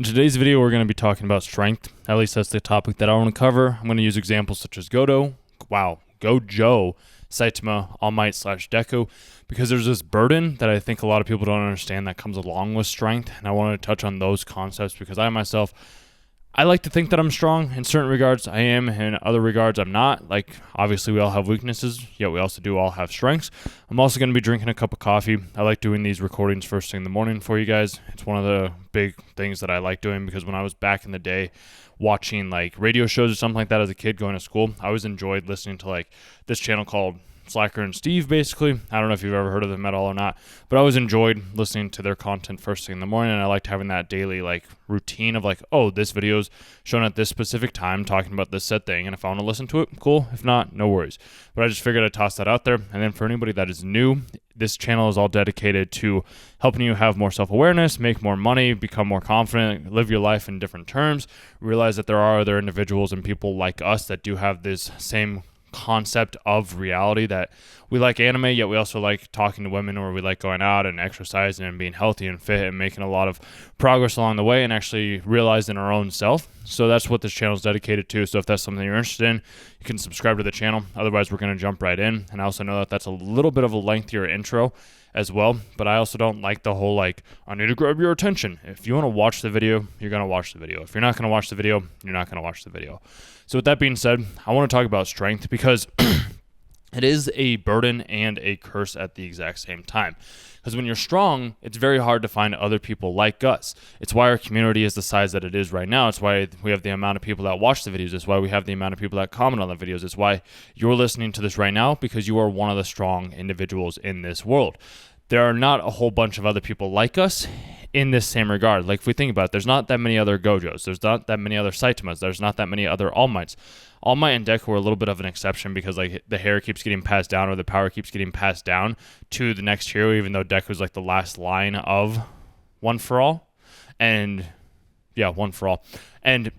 In today's video, we're going to be talking about strength. At least that's the topic that I want to cover. I'm going to use examples such as Gojo, Saitama, All Might / Deku, because there's this burden that I think a lot of people don't understand that comes along with strength, and I want to touch on those concepts because I like to think that I'm strong. In certain regards, I am. In other regards, I'm not. Like, obviously, we all have weaknesses, yet we also do all have strengths. I'm also going to be drinking a cup of coffee. I like doing these recordings first thing in the morning for you guys. It's one of the big things that I like doing because when I was back in the day watching, like, radio shows or something like that as a kid going to school, I always enjoyed listening to, like, this channel called Slacker and Steve, basically. I don't know if you've ever heard of them at all or not, but I always enjoyed listening to their content first thing in the morning, and I liked having that daily like routine of like, oh, this video's shown at this specific time talking about this said thing, and if I want to listen to it, cool. If not, no worries. But I just figured I'd toss that out there. And then for anybody that is new, this channel is all dedicated to helping you have more self-awareness, make more money, become more confident, live your life in different terms, realize that there are other individuals and people like us that do have this same concept of reality, that we like anime, yet we also like talking to women, or we like going out and exercising and being healthy and fit and making a lot of progress along the way and actually realizing our own self. So that's what this channel is dedicated to. So if that's something you're interested in, you can subscribe to the channel. Otherwise, we're going to jump right in. And I also know that that's a little bit of a lengthier intro as well, but I also don't like the whole like, I need to grab your attention. If you want to watch the video, you're going to watch the video. If you're not going to watch the video, you're not going to watch the video. So with that being said, I want to talk about strength because it is a burden and a curse at the exact same time. Because when you're strong, it's very hard to find other people like us. It's why our community is the size that it is right now. It's why we have the amount of people that watch the videos. It's why we have the amount of people that comment on the videos. It's why you're listening to this right now, because you are one of the strong individuals in this world. There are not a whole bunch of other people like us in this same regard. Like, if we think about it, there's not that many other Gojos. There's not that many other Saitamas. There's not that many other All Mights. All Might and Deku are a little bit of an exception because like the hair keeps getting passed down, or the power keeps getting passed down to the next hero, even though Deku's like the last line of One for All. And yeah, One for All. And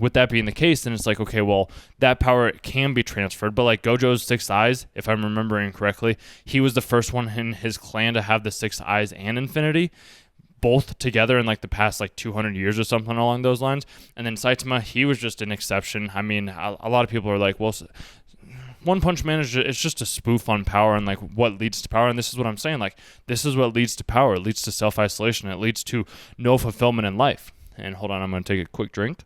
with that being the case, then it's like, okay, well, that power can be transferred. But like Gojo's 6 eyes, if I'm remembering correctly, he was the first one in his clan to have the 6 eyes and infinity, both together in like the past like 200 years or something along those lines. And then Saitama, he was just an exception. I mean, a lot of people are like, well, One Punch Man is just a spoof on power and like what leads to power. And this is what I'm saying. Like, this is what leads to power. It leads to self-isolation. It leads to no fulfillment in life. And hold on, I'm going to take a quick drink.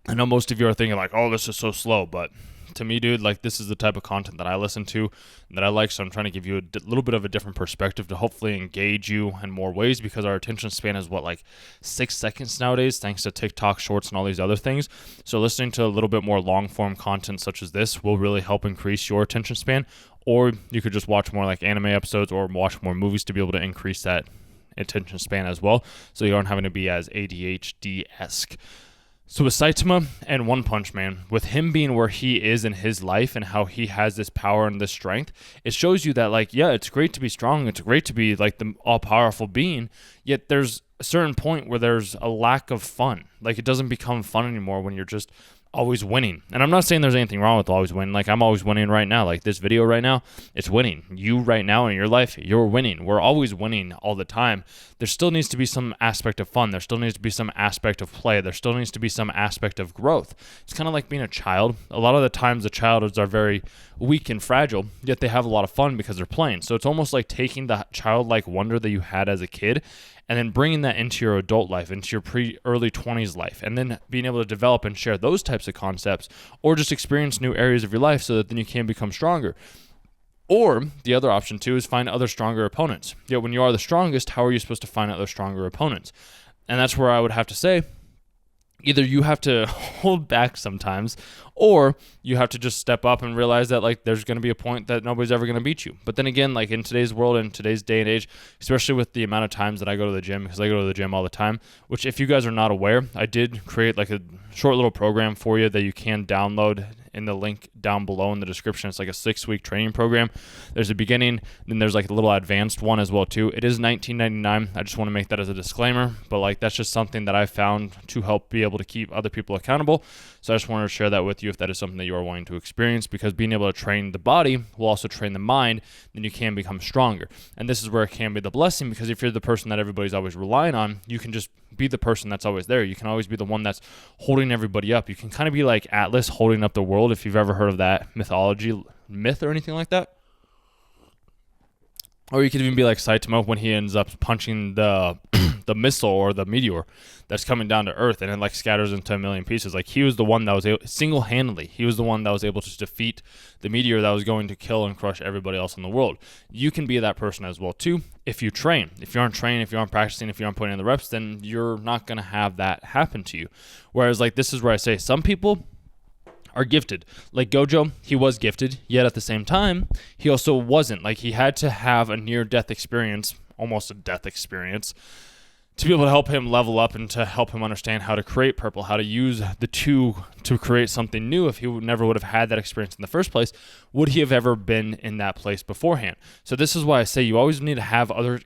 I know most of you are thinking like, oh, this is so slow, but to me, dude, like, this is the type of content that I listen to and that I like, so I'm trying to give you a little bit of a different perspective to hopefully engage you in more ways, because our attention span is what, like 6 seconds nowadays, thanks to TikTok shorts and all these other things. So listening to a little bit more long form content such as this will really help increase your attention span. Or you could just watch more like anime episodes or watch more movies to be able to increase that attention span as well, so you aren't having to be as ADHD-esque. So with Saitama and One Punch Man, with him being where he is in his life and how he has this power and this strength, it shows you that, like, yeah, it's great to be strong, it's great to be like the all-powerful being, yet there's a certain point where there's a lack of fun. Like, it doesn't become fun anymore when you're just always winning. And I'm not saying there's anything wrong with always winning. Like, I'm always winning right now. Like, this video right now, it's winning. You right now in your life, you're winning. We're always winning all the time. There still needs to be some aspect of fun. There still needs to be some aspect of play. There still needs to be some aspect of growth. It's kind of like being a child. A lot of the times the childhoods are very weak and fragile, yet they have a lot of fun because they're playing. So it's almost like taking the childlike wonder that you had as a kid and then bringing that into your adult life, into your early 20s life, and then being able to develop and share those types of concepts, or just experience new areas of your life so that then you can become stronger. Or the other option too is find other stronger opponents. Yet when you are the strongest, how are you supposed to find other stronger opponents? And that's where I would have to say, either you have to hold back sometimes, or you have to just step up and realize that like there's going to be a point that nobody's ever going to beat you. But then again, like in today's world and today's day and age, especially with the amount of times that I go to the gym, because I go to the gym all the time, which if you guys are not aware, I did create like a short little program for you that you can download in the link down below in the description. It's like a 6-week training program. There's a beginning, then there's like a little advanced one as well too. It is $19.99. I just want to make that as a disclaimer, but like that's just something that I found to help be able to keep other people accountable. So I just wanted to share that with you if that is something that you are wanting to experience, because being able to train the body will also train the mind, then you can become stronger. And this is where it can be the blessing, because if you're the person that everybody's always relying on, you can just be the person that's always there. You can always be the one that's holding everybody up. You can kind of be like Atlas holding up the world, if you've ever heard of that myth or anything like that. Or you could even be like Saitama when he ends up punching the the missile or the meteor that's coming down to Earth, and it like scatters into a million pieces. Like he was the one that was single-handedly, he was the one that was able to defeat the meteor that was going to kill and crush everybody else in the world. You can be that person as well too if you train. If you aren't training, if you aren't practicing, if you aren't putting in the reps, then you're not going to have that happen to you. Whereas like this is where I say some people are gifted. Like Gojo, he was gifted, yet at the same time, he also wasn't. Like he had to have a near-death experience, almost a death experience, to be able to help him level up and to help him understand how to create purple, how to use the two to create something new. If he never would have had that experience in the first place, would he have ever been in that place beforehand? So this is why I say you always need to have other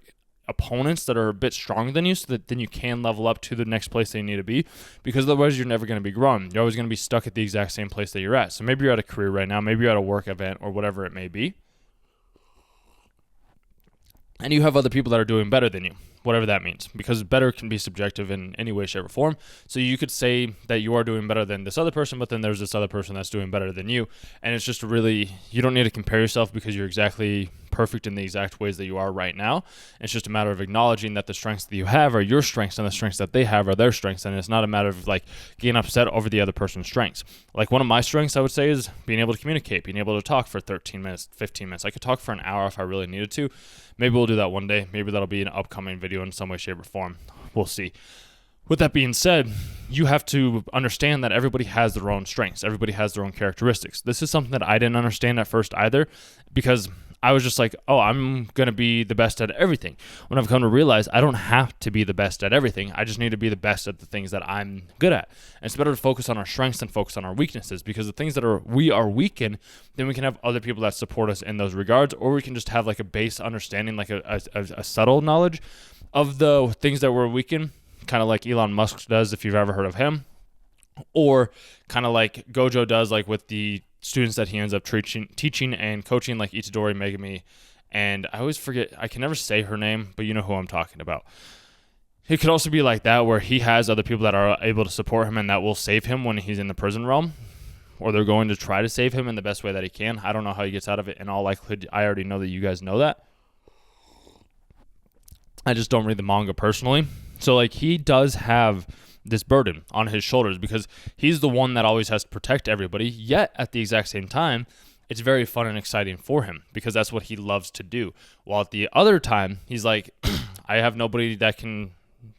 opponents that are a bit stronger than you, so that then you can level up to the next place they need to be, because otherwise you're never going to be growing. You're always going to be stuck at the exact same place that you're at. So maybe you're at a career right now, maybe you're at a work event or whatever it may be, and you have other people that are doing better than you, whatever that means, because better can be subjective in any way, shape, or form. So you could say that you are doing better than this other person, but then there's this other person that's doing better than you, and it's just really, you don't need to compare yourself because you're exactly perfect in the exact ways that you are right now. It's just a matter of acknowledging that the strengths that you have are your strengths and the strengths that they have are their strengths, and it's not a matter of like getting upset over the other person's strengths. Like one of my strengths, I would say, is being able to communicate, being able to talk for 13 minutes, 15 minutes. I could talk for an hour if I really needed to. Maybe we'll do that one day. Maybe that'll be an upcoming video in some way, shape, or form. We'll see. With that being said, you have to understand that everybody has their own strengths. Everybody has their own characteristics. This is something that I didn't understand at first either, because I was just like, oh, I'm going to be the best at everything. When I've come to realize I don't have to be the best at everything. I just need to be the best at the things that I'm good at. And it's better to focus on our strengths than focus on our weaknesses, because the things that we are weak in, then we can have other people that support us in those regards, or we can just have like a base understanding, like a subtle knowledge of the things that we're weak in, kind of like Elon Musk does, if you've ever heard of him, or kind of like Gojo does, like with the students that he ends up teaching and coaching, like Itadori, Megami, and I always forget, I can never say her name, but you know who I'm talking about. It could also be like that, where he has other people that are able to support him and that will save him when he's in the prison realm, or they're going to try to save him in the best way that he can. I don't know how he gets out of it. In all likelihood, I already know that you guys know that. I just don't read the manga personally. So like he does have this burden on his shoulders because he's the one that always has to protect everybody, yet at the exact same time it's very fun and exciting for him because that's what he loves to do. While at the other time he's like, I have nobody that can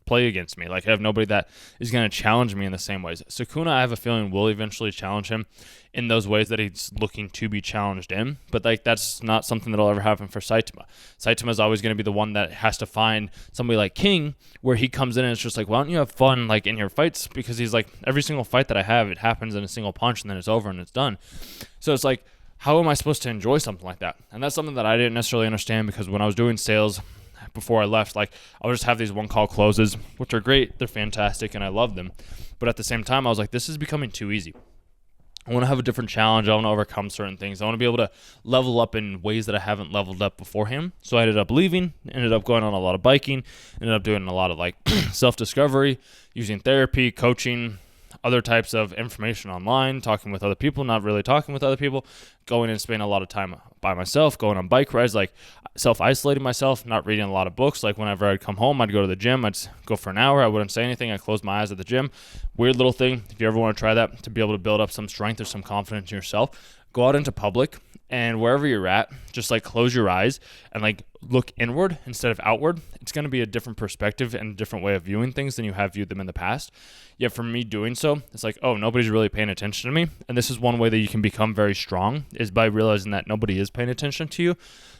play against me. Like I have nobody that is going to challenge me in the same ways. Sukuna, I have a feeling, will eventually challenge him in those ways that he's looking to be challenged in, but like that's not something that'll ever happen for Saitama. Saitama is always going to be the one that has to find somebody like King, where he comes in and it's just like, why don't you have fun like in your fights? Because he's like, every single fight that I have, it happens in a single punch and then it's over and it's done. So it's like, how am I supposed to enjoy something like that? And that's something that I didn't necessarily understand, because when I was doing sales before I left, like I would just have these one call closes, which are great, they're fantastic, and I love them. But at the same time, I was like, this is becoming too easy. I want to have a different challenge. I want to overcome certain things. I want to be able to level up in ways that I haven't leveled up beforehand. So I ended up leaving, ended up going on a lot of biking, ended up doing a lot of like self-discovery, using therapy, coaching, other types of information online, talking with other people, not really talking with other people, going and spending a lot of time by myself, going on bike rides, like self-isolating myself, not reading a lot of books. Like whenever I'd come home, I'd go to the gym, I'd go for an hour, I wouldn't say anything, I'd close my eyes at the gym. Weird little thing, if you ever want to try that, to be able to build up some strength or some confidence in yourself, go out into public, and wherever you're at, just like close your eyes and like look inward instead of outward. It's going to be a different perspective and a different way of viewing things than you have viewed them in the past. Yet for me doing so, it's like, oh, nobody's really paying attention to me. And this is one way that you can become very strong, is by realizing that nobody is paying attention to you.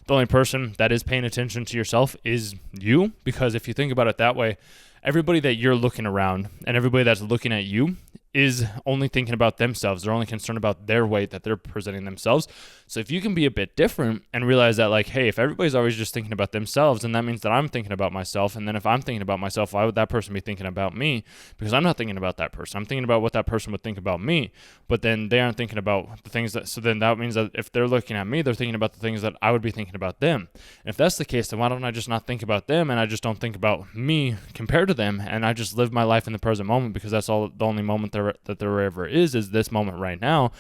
The only person that is paying attention to yourself is you, because if you think about it that way, everybody that you're looking around and everybody that's looking at you is only thinking about themselves. They're only concerned about their weight that they're presenting themselves. So if you can be a bit different and realize that, like, hey, if everybody's always just thinking about themselves, then that means that I'm thinking about myself. And then if I'm thinking about myself, why would that person be thinking about me? Because I'm not thinking about that person. I'm thinking about what that person would think about me. But then they aren't thinking about the things that, so then that means that if they're looking at me, they're thinking about the things that I would be thinking about them. And if that's the case, then why don't I just not think about them, and I just don't think about me compared to them, and I just live my life in the present moment, because that's all the only moment that there ever is this moment right now.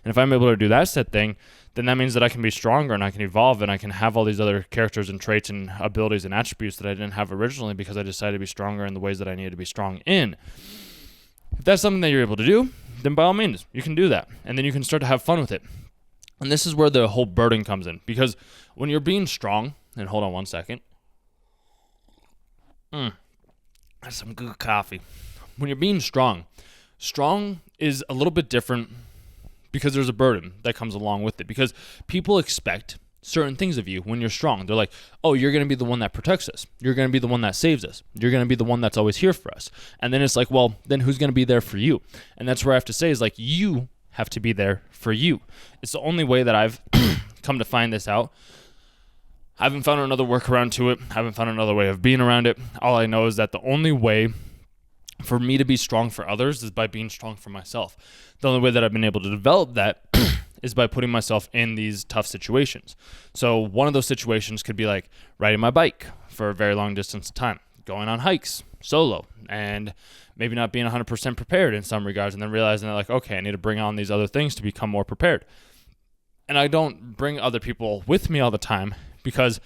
And if I'm able to do that said thing, then that means that I can be stronger and I can evolve and I can have all these other characters and traits and abilities and attributes that I didn't have originally, because I decided to be stronger in the ways that I needed to be strong in. If that's something that you're able to do, then by all means, you can do that. And then you can start to have fun with it. And this is where the whole burden comes in, because when you're being strong, and hold on one second. That's some good coffee. When you're being strong is a little bit different, because there's a burden that comes along with it, because people expect certain things of you when you're strong. They're like, oh, you're going to be the one that protects us. You're going to be the one that saves us. You're going to be the one that's always here for us. And then it's like, well, then who's going to be there for you? And that's where I have to say is, like, you have to be there for you. It's the only way that I've come to find this out. I haven't found another workaround to it. I haven't found another way of being around it. All I know is that the only way for me to be strong for others is by being strong for myself. The only way that I've been able to develop that is by putting myself in these tough situations. So one of those situations could be like riding my bike for a very long distance of time, going on hikes solo, and maybe not being 100% prepared in some regards, and then realizing that, like, okay, I need to bring on these other things to become more prepared. And I don't bring other people with me all the time, because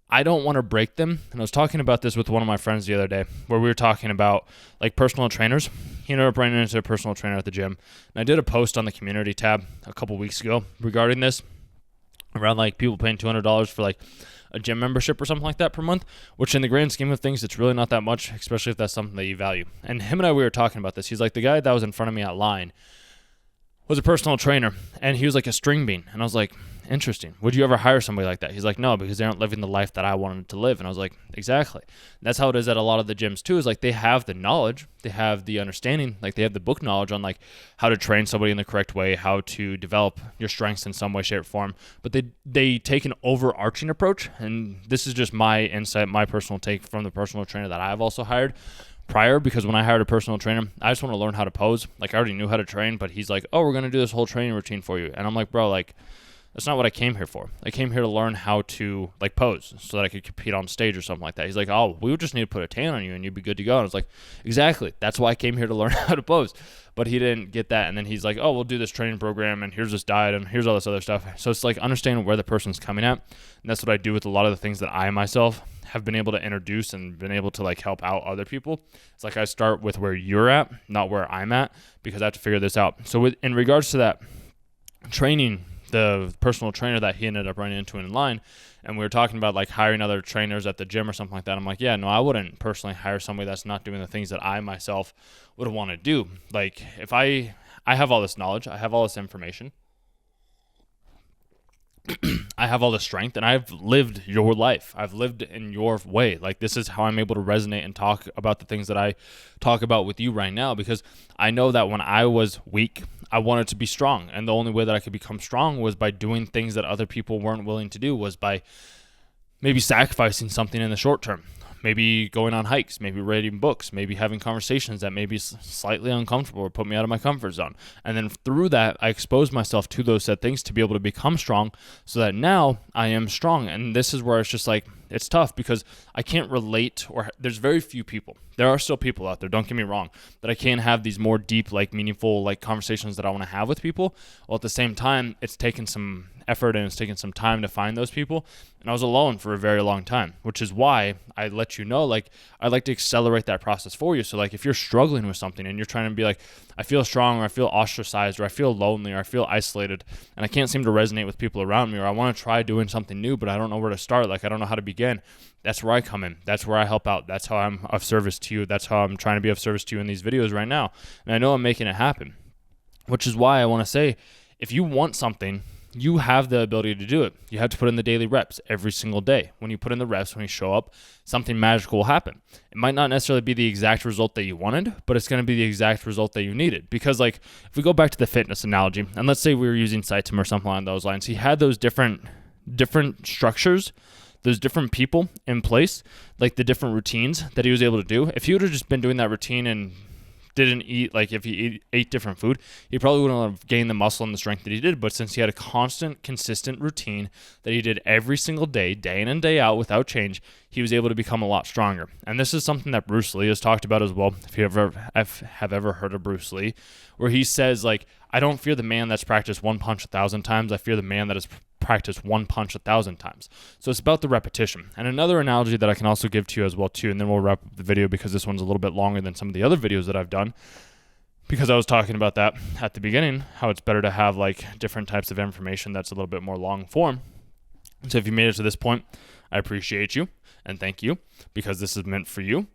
I don't want to break them. And I was talking about this with one of my friends the other day, where we were talking about, like, personal trainers. He ended up running into a personal trainer at the gym. And I did a post on the community tab a couple weeks ago regarding this, around, like, people paying $200 for, like, a gym membership or something like that per month, which in the grand scheme of things, it's really not that much, especially if that's something that you value. And him and I, we were talking about this. He's like, the guy that was in front of me at line was a personal trainer, and he was like a string bean. And I was like, interesting. Would you ever hire somebody like that? He's like, no, because they aren't living the life that I wanted to live. And I was like, exactly. And that's how it is at a lot of the gyms too, is like they have the knowledge, they have the understanding, like they have the book knowledge on, like, how to train somebody in the correct way, how to develop your strengths in some way, shape, or form. But they take an overarching approach. And this is just my insight, my personal take from the personal trainer that I've also hired prior, because when I hired a personal trainer, I just want to learn how to pose. Like, I already knew how to train, but he's like, oh, we're going to do this whole training routine for you. And I'm like, bro, like, that's not what I came here for. I came here to learn how to, like, pose so that I could compete on stage or something like that. He's like, oh, we would just need to put a tan on you and you'd be good to go. And I was like, exactly. That's why I came here to learn how to pose. But he didn't get that. And then he's like, oh, we'll do this training program, and here's this diet, and here's all this other stuff. So it's like understanding where the person's coming at. And that's what I do with a lot of the things that I myself have been able to introduce and been able to, like, help out other people. It's like I start with where you're at, not where I'm at, because I have to figure this out. So in regards to that training, the personal trainer that he ended up running into in line, and we were talking about, like, hiring other trainers at the gym or something like that. I'm like, yeah, no, I wouldn't personally hire somebody that's not doing the things that I myself would want to do. Like, if I have all this knowledge, I have all this information, I have all the strength, and I've lived your life. I've lived in your way. Like, this is how I'm able to resonate and talk about the things that I talk about with you right now, because I know that when I was weak, I wanted to be strong. And the only way that I could become strong was by doing things that other people weren't willing to do, was by maybe sacrificing something in the short term. Maybe going on hikes, maybe reading books, maybe having conversations that may be slightly uncomfortable or put me out of my comfort zone. And then through that, I exposed myself to those said things to be able to become strong, so that now I am strong. And this is where it's just like, it's tough, because I can't relate, or there's very few people. There are still people out there, don't get me wrong, that I can have these more deep, like, meaningful, like, conversations that I want to have with people. While at the same time, it's taken some effort and it's taken some time to find those people. And I was alone for a very long time, which is why I let you know, like, I like to accelerate that process for you. So, like, if you're struggling with something and you're trying to be like, I feel strong, or I feel ostracized, or I feel lonely, or I feel isolated, and I can't seem to resonate with people around me, or I want to try doing something new, but I don't know where to start. Like, I don't know how to begin. That's where I come in. That's where I help out. That's how I'm of service to you. That's how I'm trying to be of service to you in these videos right now. And I know I'm making it happen, which is why I want to say, if you want something, you have the ability to do it. You have to put in the daily reps every single day. When you put in the reps, when you show up, something magical will happen. It might not necessarily be the exact result that you wanted, but it's going to be the exact result that you needed. Because like if we go back to the fitness analogy, and let's say we were using Saitam or something along those lines, he had those different structures, those different people in place, like the different routines that he was able to do. If he would have just been doing that routine and didn't eat, like if he ate different food, he probably wouldn't have gained the muscle and the strength that he did. But since he had a constant, consistent routine that he did every single day, day in and day out without change, he was able to become a lot stronger. And this is something that Bruce Lee has talked about as well. If you have ever heard of Bruce Lee, where he says like, I don't fear the man that's practiced one punch 1,000 times. I fear the man that has practiced one punch 1,000 times. So it's about the repetition. And another analogy that I can also give to you as well too, and then we'll wrap up the video because this one's a little bit longer than some of the other videos that I've done, because I was talking about that at the beginning, how it's better to have like different types of information that's a little bit more long form. So if you made it to this point, I appreciate you and thank you, because this is meant for you.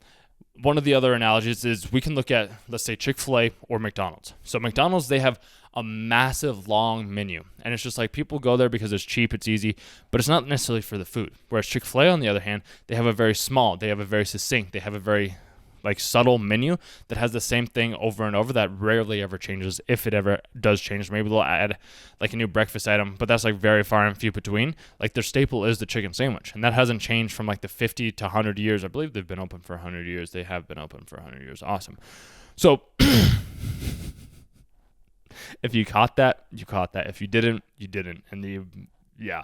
One of the other analogies is we can look at, let's say, Chick-fil-A or McDonald's. So McDonald's, they have a massive long menu, and it's just like people go there because it's cheap, it's easy, but it's not necessarily for the food. Whereas Chick-fil-A, on the other hand, they have a very succinct, they have a very like subtle menu that has the same thing over and over that rarely ever changes. If it ever does change, maybe they'll add like a new breakfast item, but that's like very far and few between. Like their staple is the chicken sandwich, and that hasn't changed from like the 50 to 100 years. I believe they've been open for 100 years. They have been open for 100 years. Awesome. So if you caught that, you caught that. If you didn't, you didn't. And yeah.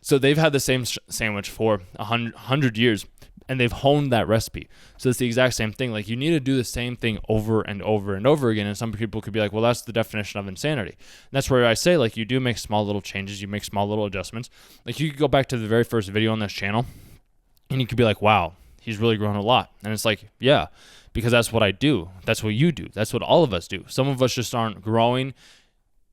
So they've had the same sandwich for 100 years, and they've honed that recipe. So it's the exact same thing. Like you need to do the same thing over and over and over again. And some people could be like, well, that's the definition of insanity. And that's where I say, like, you do make small little changes. You make small little adjustments. Like you could go back to the very first video on this channel and you could be like, wow, he's really grown a lot. And it's like, yeah, because that's what I do. That's what you do. That's what all of us do. Some of us just aren't growing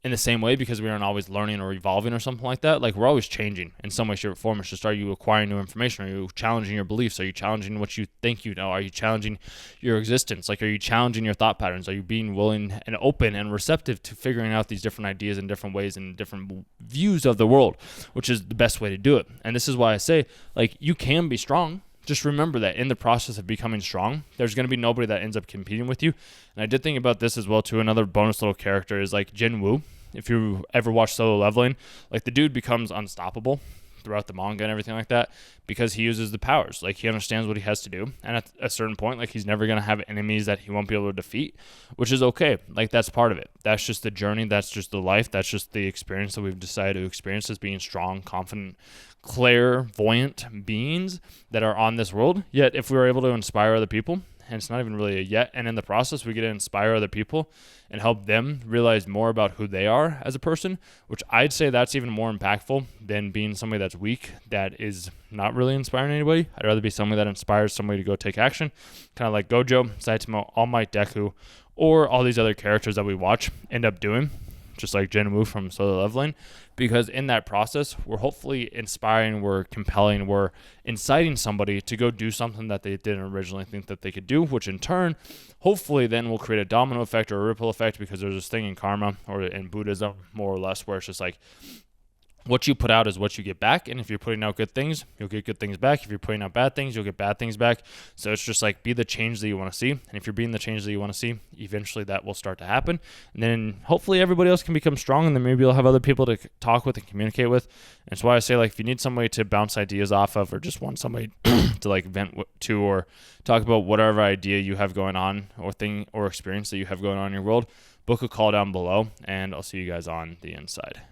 in the same way because we aren't always learning or evolving or something like that. Like we're always changing in some way, shape, or form. It's just, are you acquiring new information? Are you challenging your beliefs? Are you challenging what you think you know? Are you challenging your existence? Like, are you challenging your thought patterns? Are you being willing and open and receptive to figuring out these different ideas in different ways and different views of the world, which is the best way to do it. And this is why I say, like, you can be strong. Just remember that in the process of becoming strong, there's going to be nobody that ends up competing with you. And I did think about this as well too. Another bonus little character is like Jin Woo. If you ever watch Solo Leveling, like the dude becomes unstoppable throughout the manga and everything like that because he uses the powers. Like he understands what he has to do. And at a certain point, like he's never going to have enemies that he won't be able to defeat, which is okay. Like that's part of it. That's just the journey. That's just the life. That's just the experience that we've decided to experience as being strong, confident, clairvoyant beings that are on this world. Yet if we were able to inspire other people, and it's not even really a yet, and in the process we get to inspire other people and help them realize more about who they are as a person, which I'd say that's even more impactful than being somebody that's weak, that is not really inspiring anybody. I'd rather be somebody that inspires somebody to go take action, kind of like Gojo, Saitama, All Might, Deku, or all these other characters that we watch end up doing, just like Jinwoo from Solo Leveling, because in that process, we're hopefully inspiring, we're compelling, we're inciting somebody to go do something that they didn't originally think that they could do, which in turn, hopefully then will create a domino effect or a ripple effect, because there's this thing in karma or in Buddhism, more or less, where it's just like, what you put out is what you get back. And if you're putting out good things, you'll get good things back. If you're putting out bad things, you'll get bad things back. So it's just like, be the change that you want to see. And if you're being the change that you want to see, eventually that will start to happen. And then hopefully everybody else can become strong. And then maybe you'll have other people to talk with and communicate with. And that's why I say, like, if you need somebody to bounce ideas off of, or just want somebody to like vent to, or talk about whatever idea you have going on or thing or experience that you have going on in your world, book a call down below, and I'll see you guys on the inside.